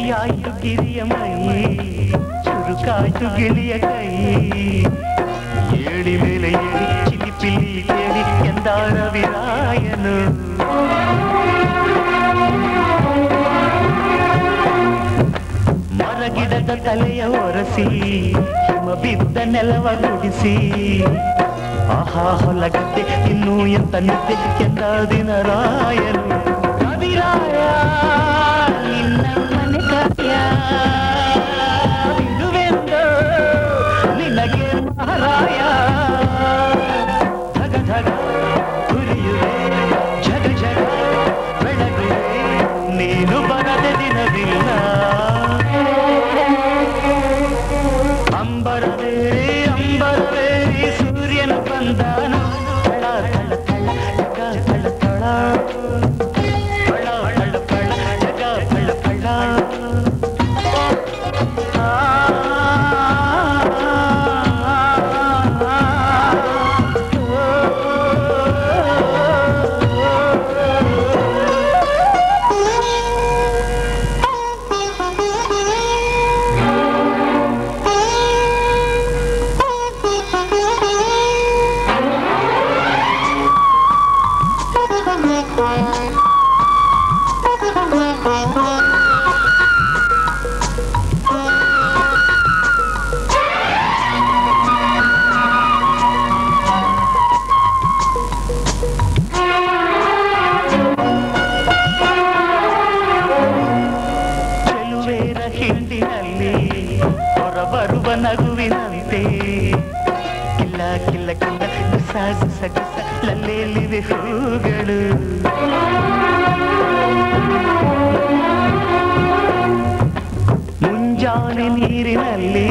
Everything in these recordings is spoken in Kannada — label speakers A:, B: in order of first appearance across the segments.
A: ಬಿಸಿಯಾಯ್ತು ಕಿರಿಯ ಮೈ ಚುರುಕಾಯ್ತು ಗೆಳೆಯ ಕೈ ಏಳಿ ಮೇಲೆ ಏಳಿ ಚಿಲಿಪಿಲಿ ಕೇಳಿ ಎಂದಾರ ವಿರಾಯನು ಮರಗಿಡದ ತಲೆಯ ಒರಸಿ ಹಿಮ ಬಿದ್ದ ನೆಲವ ಗುಡಿಸಿ ಆಹಾ ಹೊಲಗದ್ದೆ ಇನ್ನೂ ಎಂತ ನಿದ್ದೆ ಎಂದ ದಿನ ರಾಯನು ಕವಿರಾಯ ನಿನ್ನ ಮನೆ ಕಾರ್ಯ ಬಿಡುವೆಂದು ನಿನಗೆ ಮಹಾರಾಯ ಧಗ ಧಗ ಉರಿಯುವೆ ಜಗ ಜಗ ಬೆಳಗುವೆ ನೀನು ಬರದ ದಿನವಿಲ್ಲ ಅಂಬರವೇರಿ ಅಂಬರವೇರಿ ಸೂರ್ಯನ ಬಂದಾನು ತಳ ತಳ ತಳ ತಳ ತಳ ಹಿಂದಿನಲ್ಲಿ ಹೊರಬರುವ ನಗುವಿನಂತೆ ಕಿಲ್ಲ ಕಿಲ್ಲ ಕಿಲ್ಲ ಗುಸ ಗುಸ ಗುಸ ಲಲ್ಲೆಯಲ್ಲಿವೆ ಹೂಗಳು ಮುಂಜಾನೆ ನೀರಿನಲ್ಲಿ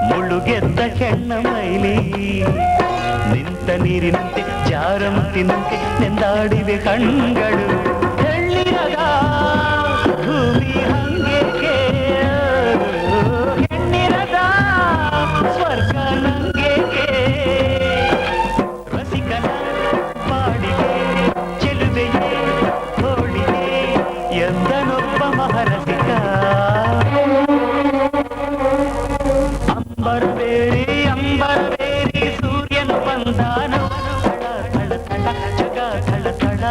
A: ಮುಳುಗೆದ್ದ ಹೆಣ್ಣ ಮೈಲಿ ನಿಂತ ನೀರಿನಂತೆ ಜಾರಂತಿನಂತೆ ನೆಂದಾಡಿವೆ ಕಣ್ಗಳು ಹೆಣ್ಣಿರದ ಭೂಮಿ ಹಂಗೇಕೆ ಹೆಣ್ಣಿರದ ಸ್ವರ್ಗ ನಂಗೇಕೆ ರಸಿಕನ ಬಾಡಿಗೆ ಚೆಲುವೆಯೇ ಹೋಳಿಗೆ ಎಂದನೊಬ್ಬ ಮಹಾರಸಿಕ ಅಂಬರವೇರಿ ಅಂಬರವೇರಿ ಸೂರ್ಯನು ಬಂದಾನು ತಳ ತಳ ತಳ ಜಗ ತಳ ತಳ